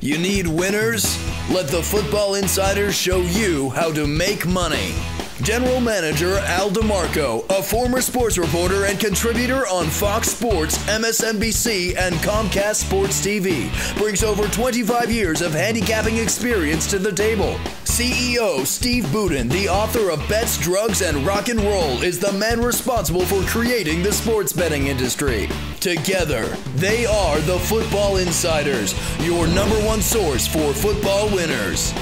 You need winners? Let the Football Insiders show you how to make money. General Manager Al DeMarco, a former sports reporter and contributor on Fox Sports, MSNBC, and Comcast Sports TV, brings over 25 years of handicapping experience to the table. CEO Steve Budin, the author of Bets, Drugs, and Rock and Roll, is the man responsible for creating the sports betting industry. Together, they are the Football Insiders, your #1 source for football winners.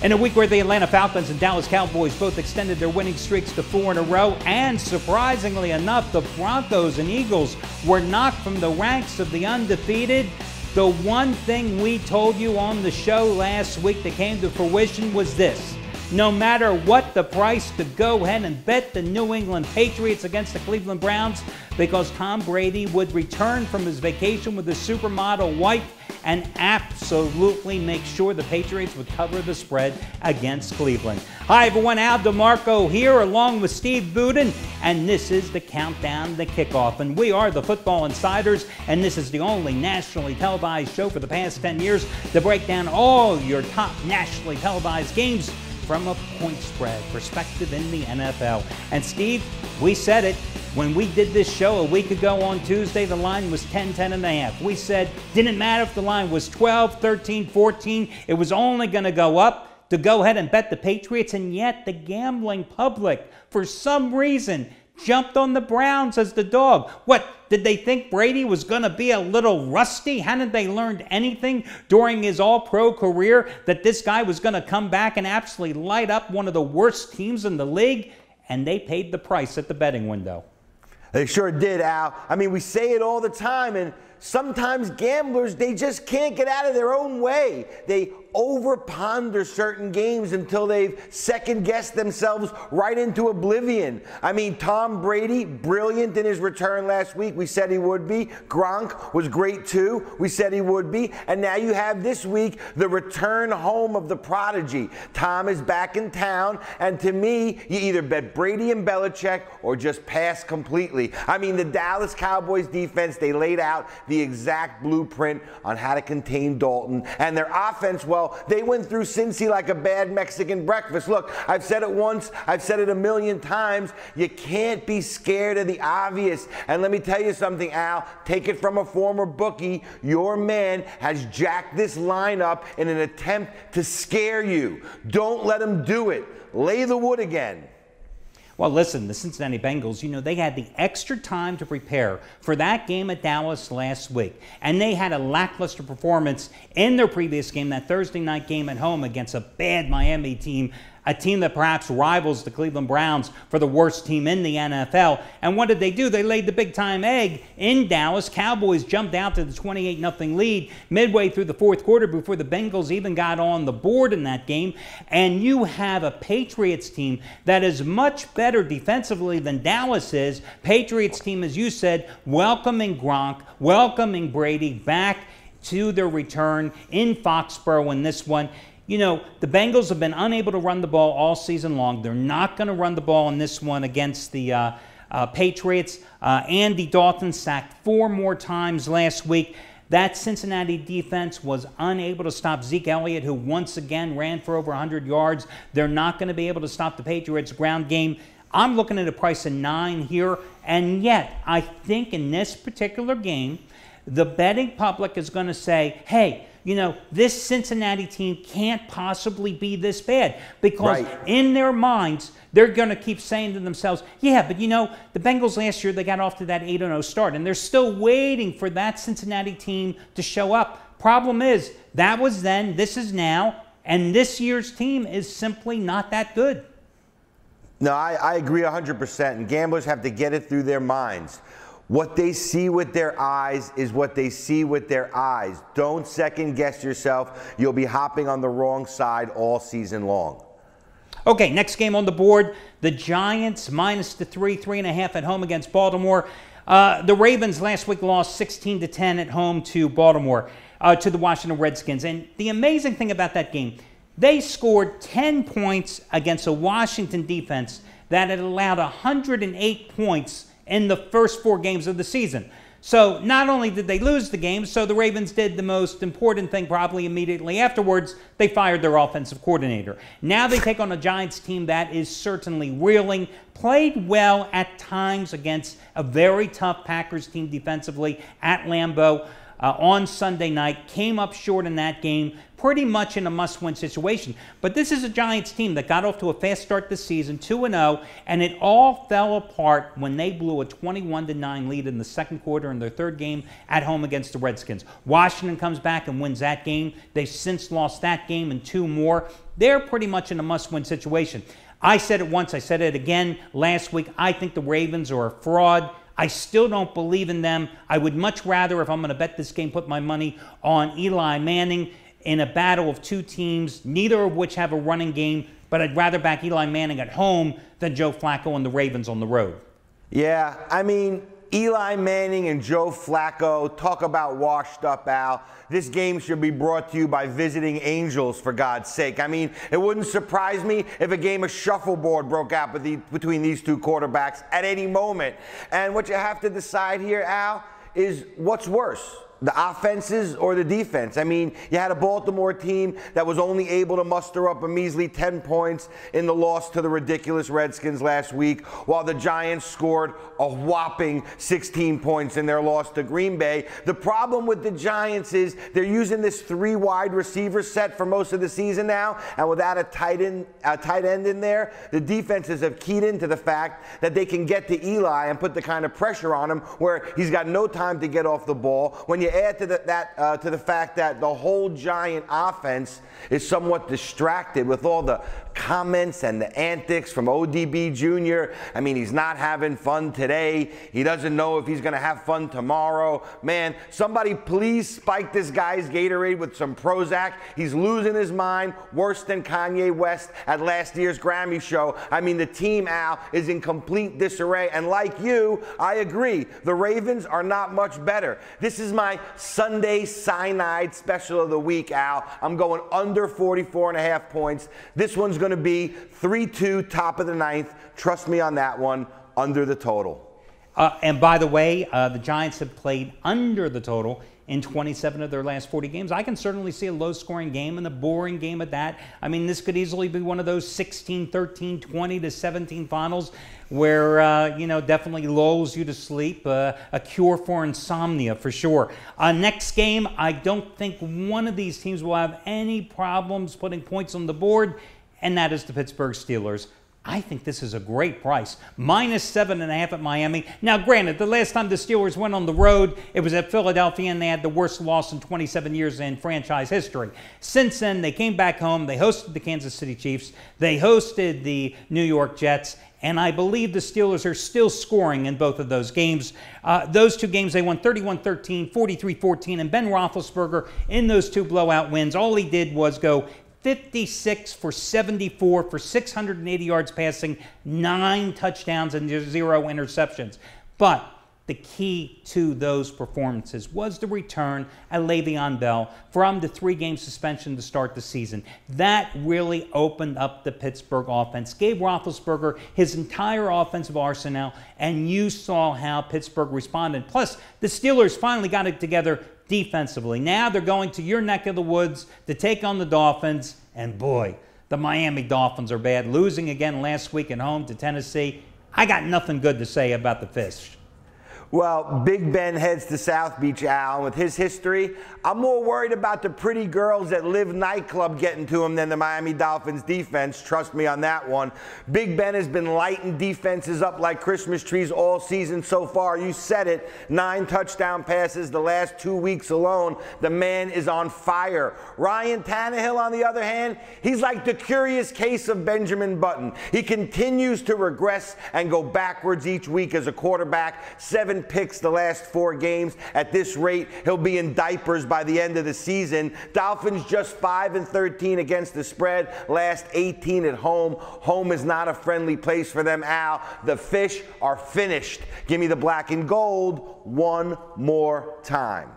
In a week where the Atlanta Falcons and Dallas Cowboys both extended their winning streaks to 4 in a row, and surprisingly enough, the Broncos and Eagles were knocked from the ranks of the undefeated, the one thing we told you on the show last week that came to fruition was this. No matter what the price, to go ahead and bet the New England Patriots against the Cleveland Browns, because Tom Brady would return from his vacation with his supermodel wife and absolutely make sure the Patriots would cover the spread against Cleveland. Hi everyone, Al DeMarco here along with Steve Budin, and this is the countdown, the kickoff. And we are the Football Insiders, and this is the only nationally televised show for the past 10 years to break down all your top nationally televised games from a point spread perspective in the NFL. And Steve, we said it. When we did this show a week ago on Tuesday, the line was 10.5. We said didn't matter if the line was 12, 13, 14. It was only going to go up to go ahead and bet the Patriots. And yet the gambling public, for some reason, jumped on the Browns as the dog. What, did they think Brady was going to be a little rusty? Hadn't they learned anything during his all-pro career that this guy was going to come back and absolutely light up one of the worst teams in the league? And they paid the price at the betting window. They sure did, Al. I mean, we say it all the time, and sometimes gamblers, they just can't get out of their own way. They over-ponder certain games until they've second-guessed themselves right into oblivion. I mean, Tom Brady, brilliant in his return last week. We said he would be. Gronk was great, too. We said he would be. And now you have this week the return home of the prodigy. Tom is back in town, and to me, you either bet Brady and Belichick or just pass completely. I mean, the Dallas Cowboys defense, they laid out the exact blueprint on how to contain Dalton. And their offense, well, they went through Cincy like a bad Mexican breakfast. Look, I've said it once, I've said it a million times. You can't be scared of the obvious. And let me tell you something, Al. Take it from a former bookie. Your man has jacked this lineup in an attempt to scare you. Don't let him do it. Lay the wood again. Well, listen, the Cincinnati Bengals, you know, they had the extra time to prepare for that game at Dallas last week. And they had a lackluster performance in their previous game, that Thursday night game at home against a bad Miami team, a team that perhaps rivals the Cleveland Browns for the worst team in the NFL. And what did they do? They laid the big-time egg in Dallas. Cowboys jumped out to the 28-0 lead midway through the fourth quarter before the Bengals even got on the board in that game. And you have a Patriots team that is much better defensively than Dallas is. Patriots team, as you said, welcoming Gronk, welcoming Brady back to their return in Foxborough in this one. You know, the Bengals have been unable to run the ball all season long. They're not going to run the ball in this one against the Patriots. Andy Dalton sacked 4 more times last week. That Cincinnati defense was unable to stop Zeke Elliott, who once again ran for over 100 yards. They're not going to be able to stop the Patriots' ground game. I'm looking at a price of 9 here, and yet I think in this particular game, the betting public is going to say, hey, you know, this Cincinnati team can't possibly be this bad, because in their minds, they're going to keep saying to themselves, yeah, but you know, the Bengals last year, they got off to that 8-0 start, and they're still waiting for that Cincinnati team to show up. Problem is, that was then, this is now, and this year's team is simply not that good. No, I agree 100%, and gamblers have to get it through their minds. What they see with their eyes is what they see with their eyes. Don't second guess yourself. You'll be hopping on the wrong side all season long. Okay, next game on the board, the Giants minus the 3.5 at home against Baltimore. The Ravens last week lost 16-10 at home to Baltimore, to the Washington Redskins. And the amazing thing about that game, they scored 10 points against a Washington defense that had allowed 108 points in the first 4 games of the season. So not only did they lose the game, so the Ravens did the most important thing probably immediately afterwards. They fired their offensive coordinator. Now they take on a Giants team that is certainly reeling, played well at times against a very tough Packers team defensively at Lambeau on Sunday night, came up short in that game, pretty much in a must-win situation. But this is a Giants team that got off to a fast start this season, 2-0, and it all fell apart when they blew a 21-9 lead in the second quarter in their third game at home against the Redskins. Washington comes back and wins that game. They've since lost that game and 2 more. They're pretty much in a must-win situation. I said it once, I said it again last week. I think the Ravens are a fraud. I still don't believe in them. I would much rather, if I'm going to bet this game, put my money on Eli Manning in a battle of two teams, neither of which have a running game, but I'd rather back Eli Manning at home than Joe Flacco and the Ravens on the road. Yeah, I mean, Eli Manning and Joe Flacco, talk about washed up, Al. This game should be brought to you by Visiting Angels, for God's sake. I mean, it wouldn't surprise me if a game of shuffleboard broke out between these two quarterbacks at any moment. And what you have to decide here, Al, is what's worse, the offenses or the defense? I mean, you had a Baltimore team that was only able to muster up a measly 10 points in the loss to the ridiculous Redskins last week, while the Giants scored a whopping 16 points in their loss to Green Bay. The problem with the Giants is they're using this 3 wide receiver set for most of the season now, and without a tight end in there, the defenses have keyed into the fact that they can get to Eli and put the kind of pressure on him where he's got no time to get off the ball. When you add to the fact that the whole Giant offense is somewhat distracted with all the comments and the antics from ODB Jr. I mean, he's not having fun today. He doesn't know if he's going to have fun tomorrow. Man, somebody please spike this guy's Gatorade with some Prozac. He's losing his mind, worse than Kanye West at last year's Grammy show. I mean, the team, Al, is in complete disarray. And like you, I agree. The Ravens are not much better. This is my Sunday cyanide special of the week, Al. I'm going under 44.5 points. This one's going to be 3-2, top of the ninth. Trust me on that one, under the total. And by the way, the Giants have played under the total in 27 of their last 40 games. I can certainly see a low-scoring game and a boring game at that. I mean, this could easily be one of those 16, 13, 20 to 17 finals where, definitely lulls you to sleep. A cure for insomnia, for sure. Next game, I don't think one of these teams will have any problems putting points on the board, and that is the Pittsburgh Steelers. I think this is a great price. -7.5 at Miami. Now, granted, the last time the Steelers went on the road, it was at Philadelphia, and they had the worst loss in 27 years in franchise history. Since then, they came back home. They hosted the Kansas City Chiefs. They hosted the New York Jets. And I believe the Steelers are still scoring in both of those games. Those two games, they won 31-13, 43-14, and Ben Roethlisberger in those two blowout wins, all he did was go 56 for 74 for 680 yards passing, 9 touchdowns and 0 interceptions. But the key to those performances was the return of Le'Veon Bell from the 3-game suspension to start the season. That really opened up the Pittsburgh offense, gave Roethlisberger his entire offensive arsenal, and you saw how Pittsburgh responded. Plus, the Steelers finally got it together defensively. Now they're going to your neck of the woods to take on the Dolphins, and boy, the Miami Dolphins are bad. Losing again last week at home to Tennessee. I got nothing good to say about the Fish. Well, Big Ben heads to South Beach, Al, and with his history, I'm more worried about the pretty girls at Live nightclub getting to him than the Miami Dolphins defense. Trust me on that one. Big Ben has been lighting defenses up like Christmas trees all season so far. You said it, 9 touchdown passes the last 2 weeks alone. The man is on fire. Ryan Tannehill, on the other hand, he's like the curious case of Benjamin Button. He continues to regress and go backwards each week as a quarterback. 7 picks the last 4 games. At this rate, he'll be in diapers by the end of the season. Dolphins just 5-13 against the spread, last 18 at home. Home is not a friendly place for them, Al. The Fish are finished. Give me the black and gold one more time.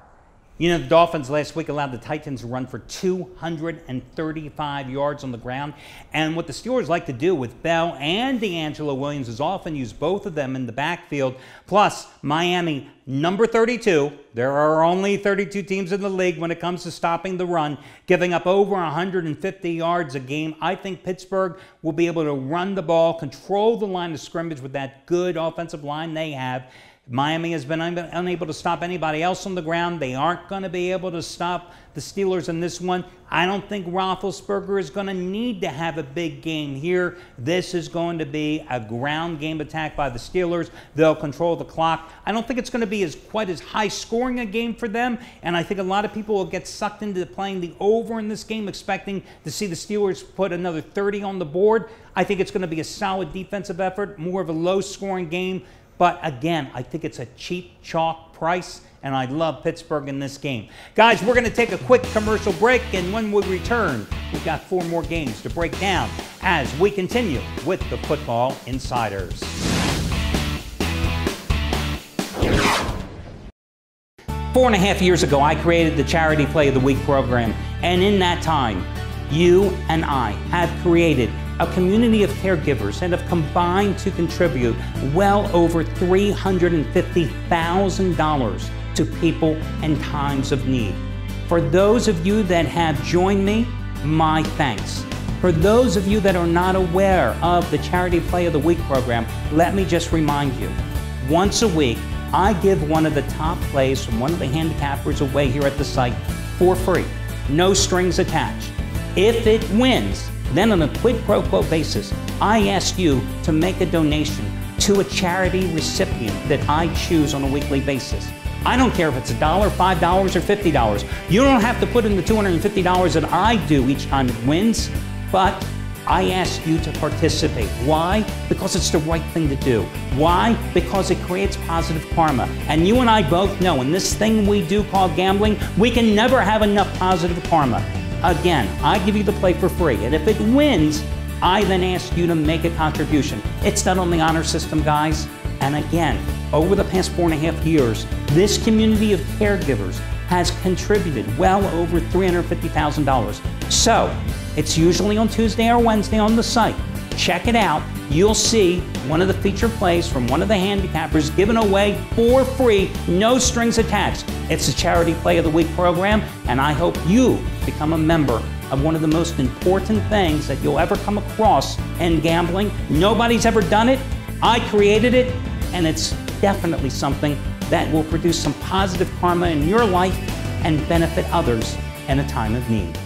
You know, the Dolphins last week allowed the Titans to run for 235 yards on the ground. And what the Steelers like to do with Bell and DeAngelo Williams is often use both of them in the backfield. Plus, Miami, number 32. There are only 32 teams in the league when it comes to stopping the run, giving up over 150 yards a game. I think Pittsburgh will be able to run the ball, control the line of scrimmage with that good offensive line they have. Miami has been unable to stop anybody else on the ground. They aren't going to be able to stop the Steelers in this one. I don't think Roethlisberger is going to need to have a big game here. This is going to be a ground game attack by the Steelers. They'll control the clock. I don't think it's going to be quite as high scoring a game for them, and I think a lot of people will get sucked into playing the over in this game, expecting to see the Steelers put another 30 on the board. I think it's going to be a solid defensive effort, more of a low-scoring game. But again, I think it's a cheap chalk price, and I love Pittsburgh in this game. Guys, we're going to take a quick commercial break, and when we return, we've got 4 more games to break down as we continue with the Football Insiders. 4.5 years ago, I created the Charity Play of the Week program, and in that time, you and I have created a community of caregivers and have combined to contribute well over $350,000 to people in times of need. For those of you that have joined me, my thanks. For those of you that are not aware of the Charity Play of the Week program, let me just remind you, once a week, I give one of the top plays from one of the handicappers away here at the site for free, no strings attached. If it wins, then on a quid pro quo basis, I ask you to make a donation to a charity recipient that I choose on a weekly basis. I don't care if it's $1, $5, or $50. You don't have to put in the $250 that I do each time it wins, but I ask you to participate. Why? Because it's the right thing to do. Why? Because it creates positive karma. And you and I both know in this thing we do called gambling, we can never have enough positive karma. Again, I give you the play for free, and if it wins, I then ask you to make a contribution. It's done on the honor system, guys. And again, over the past 4.5 years, this community of caregivers has contributed well over $350,000. So, it's usually on Tuesday or Wednesday on the site. Check it out. You'll see one of the feature plays from one of the handicappers given away for free, no strings attached. It's the Charity Play of the Week program, and I hope you become a member of one of the most important things that you'll ever come across in gambling. Nobody's ever done it. I created it, and it's definitely something that will produce some positive karma in your life and benefit others in a time of need.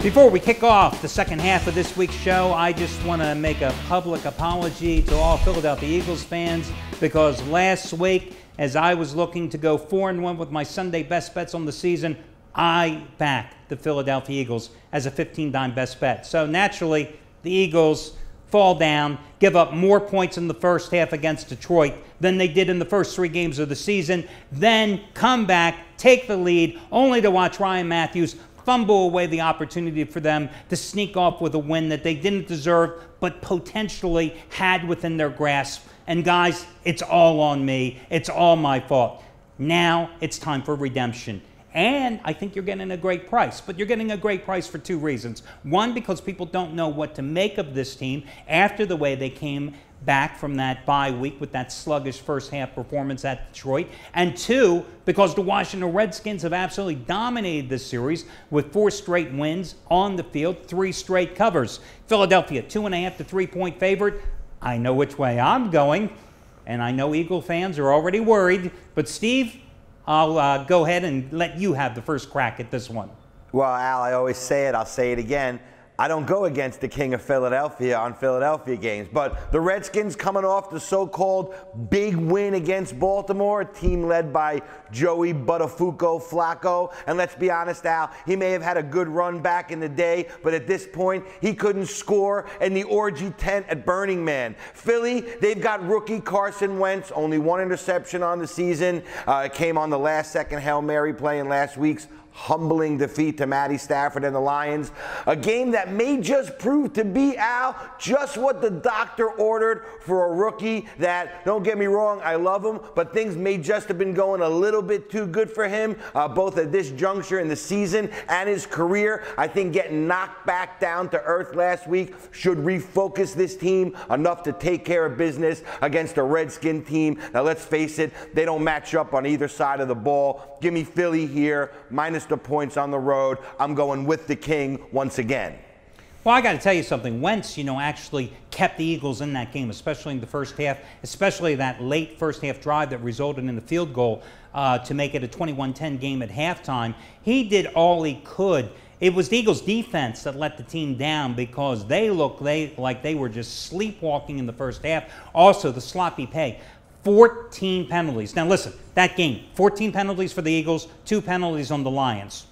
Before we kick off the second half of this week's show, I just want to make a public apology to all Philadelphia Eagles fans, because last week, as I was looking to go 4-1 with my Sunday best bets on the season, I backed the Philadelphia Eagles as a 15-dime best bet. So naturally, the Eagles fall down, give up more points in the first half against Detroit than they did in the first 3 games of the season, then come back, take the lead, only to watch Ryan Matthews fumble away the opportunity for them to sneak off with a win that they didn't deserve but potentially had within their grasp. And guys, it's all on me. It's all my fault. Now it's time for redemption. And I think you're getting a great price, but you're getting a great price for 2 reasons. One, because people don't know what to make of this team after the way they came back from that bye week with that sluggish first half performance at Detroit. And 2, because the Washington Redskins have absolutely dominated this series with 4 straight wins on the field, 3 straight covers. Philadelphia, 2.5 to 3-point favorite. I know which way I'm going, and I know Eagle fans are already worried. But Steve, I'll go ahead and let you have the first crack at this one. Well, Al, I always say it, I'll say it again. I don't go against the king of Philadelphia on Philadelphia games, but the Redskins coming off the so-called big win against Baltimore, a team led by Joey Buttafuoco Flacco. And let's be honest, Al, he may have had a good run back in the day, but at this point, he couldn't score in the orgy tent at Burning Man. Philly, they've got rookie Carson Wentz, only 1 interception on the season. It came on the last-second Hail Mary play in last week's humbling defeat to Matty Stafford and the Lions. A game that may just prove to be, Al, just what the doctor ordered for a rookie that, don't get me wrong, I love him, but things may just have been going a little bit too good for him, both at this juncture in the season and his career. I think getting knocked back down to earth last week should refocus this team enough to take care of business against a Redskin team. Now, let's face it, they don't match up on either side of the ball. Give me Philly here, minus the points on the road. I'm going with the King once again. Well, I got to tell you something. Wentz, actually kept the Eagles in that game, especially in the first half, especially that late first half drive that resulted in the field goal to make it a 21-10 game at halftime. He did all he could. It was the Eagles' defense that let the team down because they looked like they were just sleepwalking in the first half. Also, the sloppy play. 14 penalties. Now, listen, that game, 14 penalties for the Eagles, 2 penalties on the Lions.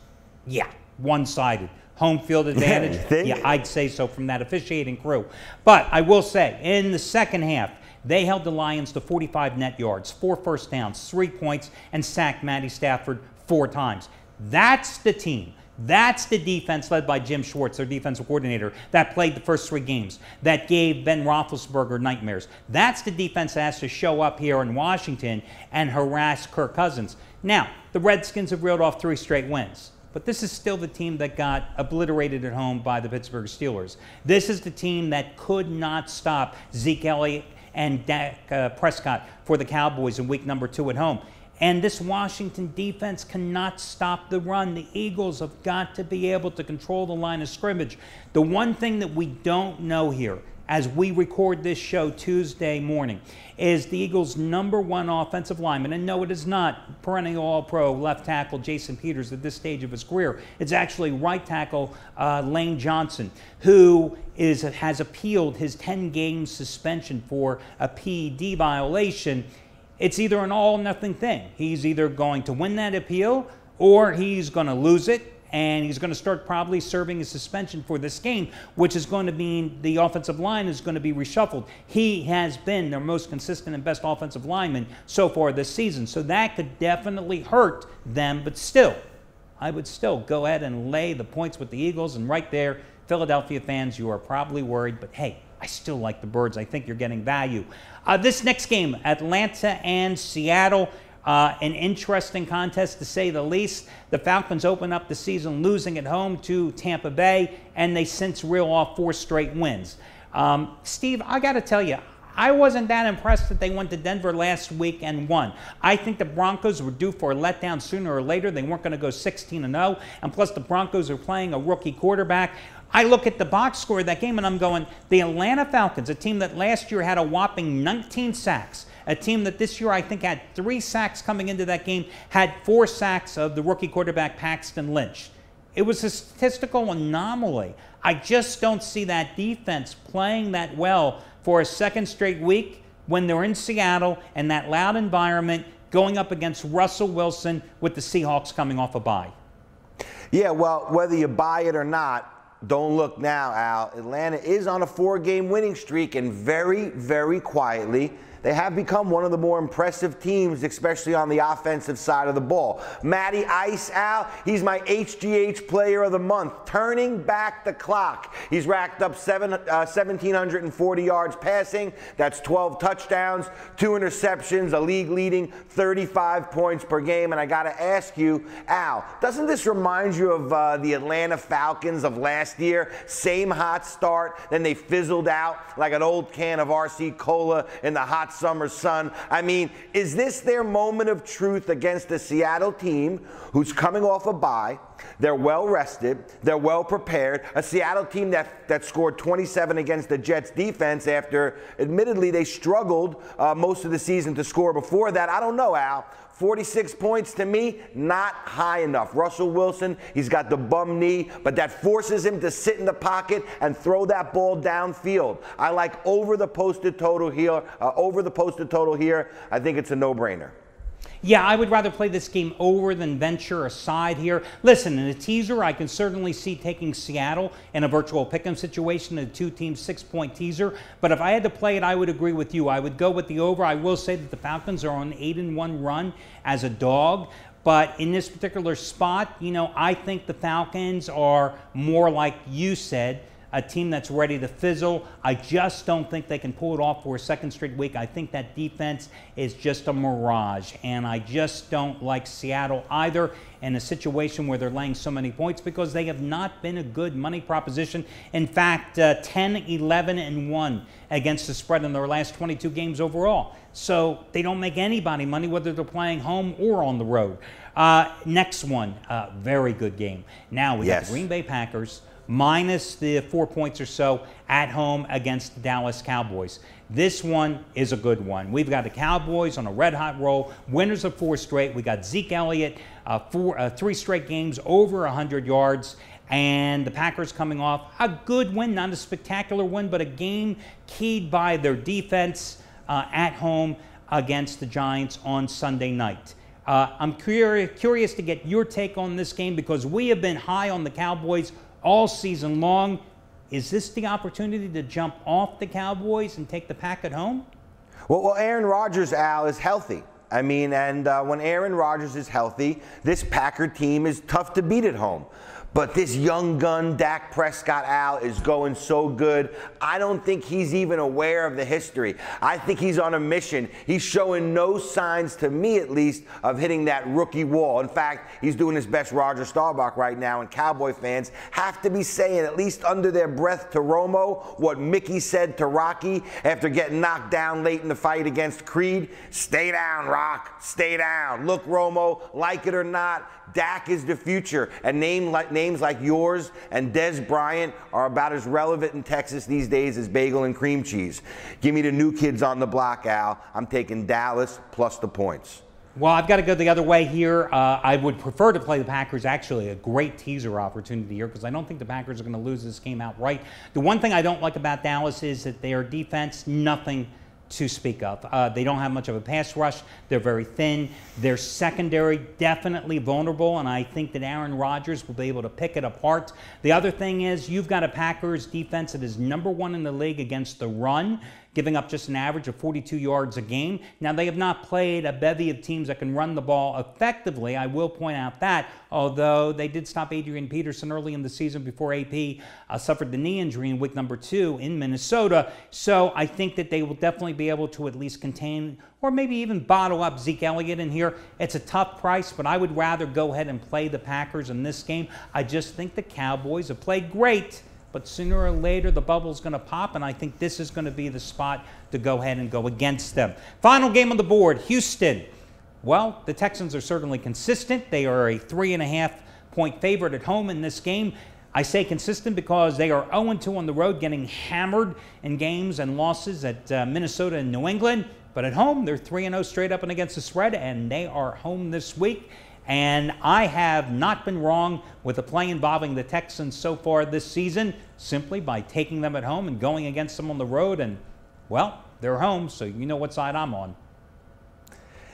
Yeah, one-sided. Home field advantage? Yeah, I'd say so from that officiating crew. But I will say, in the second half, they held the Lions to 45 net yards, 4 first downs, 3 points, and sacked Matty Stafford 4 times. That's the team. That's the defense led by Jim Schwartz, their defensive coordinator, that played the first 3 games, that gave Ben Roethlisberger nightmares. That's the defense that has to show up here in Washington and harass Kirk Cousins. Now, the Redskins have reeled off 3 straight wins. But this is still the team that got obliterated at home by the Pittsburgh Steelers. This is the team that could not stop Zeke Elliott and Dak Prescott for the Cowboys in week number 2 at home. And this Washington defense cannot stop the run. The Eagles have got to be able to control the line of scrimmage. The one thing that we don't know here as we record this show Tuesday morning is the Eagles' #1 offensive lineman. And no, it is not perennial All-Pro left tackle Jason Peters at this stage of his career. It's actually right tackle Lane Johnson, who has appealed his 10-game suspension for a PED violation. It's either an all-or-nothing thing. He's either going to win that appeal or he's going to lose it, and he's going to start probably serving a suspension for this game, which is going to mean the offensive line is going to be reshuffled. He has been their most consistent and best offensive lineman so far this season, so that could definitely hurt them, but still, I would still go ahead and lay the points with the Eagles, and right there, Philadelphia fans, you are probably worried, but hey, I still like the Birds. I think you're getting value. This next game, Atlanta and Seattle, an interesting contest to say the least. The Falcons open up the season losing at home to Tampa Bay, and they since reel off 4 straight wins. Steve, I got to tell you, I wasn't that impressed that they went to Denver last week and won. I think the Broncos were due for a letdown sooner or later. They weren't going to go 16-0, and plus the Broncos are playing a rookie quarterback. I look at the box score of that game, and I'm going, the Atlanta Falcons, a team that last year had a whopping 19 sacks, a team that this year I think had 3 sacks coming into that game, had 4 sacks of the rookie quarterback Paxton Lynch. It was a statistical anomaly. I just don't see that defense playing that well for a second straight week when they're in Seattle and that loud environment going up against Russell Wilson with the Seahawks coming off a bye. Yeah, well, whether you buy it or not, don't look now, Al. Atlanta is on a 4-game winning streak, and very, very quietly, they have become one of the more impressive teams, especially on the offensive side of the ball. Matty Ice, Al, he's my HGH Player of the Month, turning back the clock. He's racked up 1,740 yards passing. That's 12 touchdowns, 2 interceptions, a league-leading 35 points per game. And I got to ask you, Al, doesn't this remind you of the Atlanta Falcons of last year? Same hot start, then they fizzled out like an old can of RC Cola in the hot summer sun. I mean, is this their moment of truth against the Seattle team who's coming off a bye? They're well rested. They're well prepared. A Seattle team that scored 27 against the Jets defense after, admittedly, they struggled most of the season to score before that. I don't know, Al. 46 points to me, not high enough. Russell Wilson, he's got the bum knee, but that forces him to sit in the pocket and throw that ball downfield. I like over the posted total here. I think it's a no-brainer. Yeah, I would rather play this game over than venture a side here. Listen, in a teaser, I can certainly see taking Seattle in a virtual pick'em situation, a two-team 6-point teaser. But if I had to play it, I would agree with you. I would go with the over. I will say that the Falcons are on an 8-1 run as a dog. But in this particular spot, you know, I think the Falcons are more like you said, a team that's ready to fizzle. I just don't think they can pull it off for a second straight week. I think that defense is just a mirage, and I just don't like Seattle either in a situation where they're laying so many points because they have not been a good money proposition. In fact, 10-11-1 against the spread in their last 22 games overall. So they don't make anybody money whether they're playing home or on the road. Next one, very good game. Now we got the Green Bay Packers minus the 4 points or so at home against the Dallas Cowboys. This one is a good one. We've got the Cowboys on a red-hot roll, winners of 4 straight. We got Zeke Elliott, 3 straight games over 100 yards. And the Packers coming off a good win, not a spectacular win, but a game keyed by their defense at home against the Giants on Sunday night. I'm curious to get your take on this game because we have been high on the Cowboys all season long. Is this the opportunity to jump off the Cowboys and take the Pack at home? Well, Aaron Rodgers, Al, is healthy. I mean, and when Aaron Rodgers is healthy, this Packer team is tough to beat at home. But this young gun, Dak Prescott, Al, is going so good. I don't think he's even aware of the history. I think he's on a mission. He's showing no signs, to me at least, of hitting that rookie wall. In fact, he's doing his best Roger Staubach right now, and Cowboy fans have to be saying, at least under their breath to Romo, what Mickey said to Rocky after getting knocked down late in the fight against Creed. Stay down, Rock. Stay down. Look, Romo, like it or not, Dak is the future, and names like yours and Des Bryant are about as relevant in Texas these days as bagel and cream cheese. Give me the new kids on the block, Al. I'm taking Dallas plus the points. Well, I've got to go the other way here. I would prefer to play the Packers. Actually, a great teaser opportunity here because I don't think the Packers are going to lose this game outright. The one thing I don't like about Dallas is that their defense, nothing to speak of. They don't have much of a pass rush. They're very thin. Their secondary definitely vulnerable, and I think that Aaron Rodgers will be able to pick it apart. The other thing is you've got a Packers defense that is #1 in the league against the run, giving up just an average of 42 yards a game. Now, they have not played a bevy of teams that can run the ball effectively. I will point out that, although they did stop Adrian Peterson early in the season before AP suffered the knee injury in week #2 in Minnesota. So I think that they will definitely be able to at least contain or maybe even bottle up Zeke Elliott in here. It's a tough price, but I would rather go ahead and play the Packers in this game. I just think the Cowboys have played great, but sooner or later the bubble's going to pop, and I think this is going to be the spot to go ahead and go against them. Final game on the board, Houston. Well, the Texans are certainly consistent. They are a 3.5-point favorite at home in this game. I say consistent because they are 0-2 on the road, getting hammered in games and losses at Minnesota and New England. But at home, they're 3-0 straight up and against the spread, and they are home this week. And I have not been wrong with a play involving the Texans so far this season, simply by taking them at home and going against them on the road. And, well, they're home, so you know what side I'm on.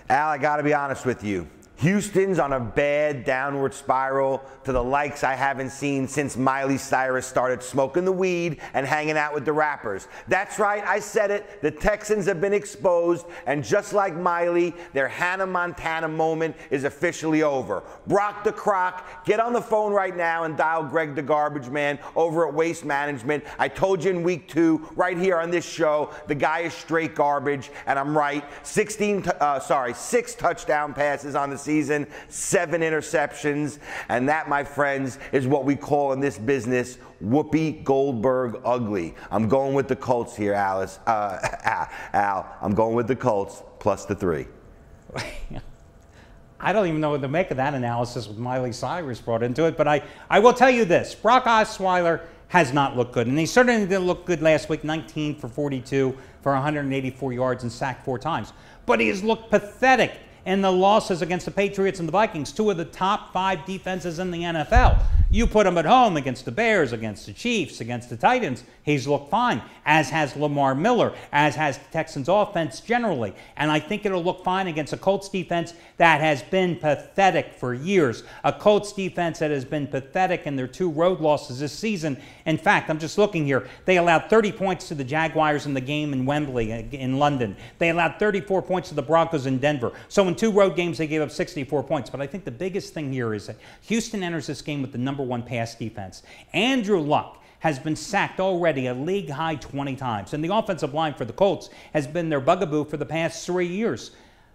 Al, I got to be honest with you. Houston's on a bad downward spiral to the likes I haven't seen since Miley Cyrus started smoking the weed and hanging out with the rappers. That's right, I said it. The Texans have been exposed, and just like Miley, their Hannah Montana moment is officially over. Brock the Croc, get on the phone right now and dial Greg the Garbage Man over at Waste Management. I told you in week 2, right here on this show, the guy is straight garbage, and I'm right. 6 touchdown passes on the season, 7 interceptions, and that, my friends, is what we call in this business Whoopi Goldberg ugly. I'm going with the Colts here, Al. I'm going with the Colts plus the 3. I don't even know what to make of that analysis with Miley Cyrus brought into it, but I will tell you this. Brock Osweiler has not looked good, and he certainly didn't look good last week, 19 for 42 for 184 yards and sacked 4 times. But he has looked pathetic in the losses against the Patriots and the Vikings, two of the top 5 defenses in the NFL. You put him at home against the Bears, against the Chiefs, against the Titans, he's looked fine, as has Lamar Miller, as has the Texans offense generally. And I think it'll look fine against a Colts defense that has been pathetic for years. A Colts defense that has been pathetic in their 2 road losses this season. In fact, I'm just looking here, they allowed 30 points to the Jaguars in the game in Wembley in London. They allowed 34 points to the Broncos in Denver. So in 2 road games, they gave up 64 points. But I think the biggest thing here is that Houston enters this game with the number 1 pass defense. Andrew Luck has been sacked already a league-high 20 times. And the offensive line for the Colts has been their bugaboo for the past 3 years.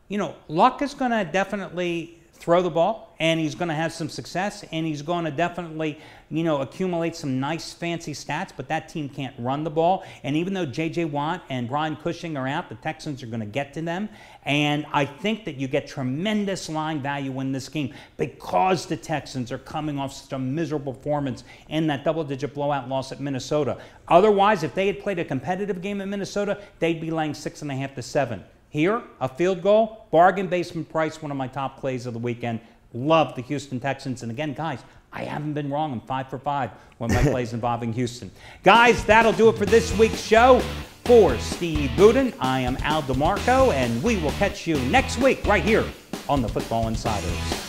You know, Luck is going to definitely throw the ball, and he's going to have some success, and he's going to definitely, you know, accumulate some nice fancy stats, but that team can't run the ball. And even though J.J. Watt and Brian Cushing are out, the Texans are going to get to them. And I think that you get tremendous line value in this game because the Texans are coming off such a miserable performance in that double-digit blowout loss at Minnesota. Otherwise, if they had played a competitive game at Minnesota, they'd be laying 6.5 to 7. Here, a field goal, bargain basement price, one of my top plays of the weekend. Love the Houston Texans. And again, guys, I haven't been wrong. I'm 5 for 5 when my plays involving Houston. Guys, that'll do it for this week's show. For Steve Budin, I am Al DeMarco, and we will catch you next week right here on the Football Insiders.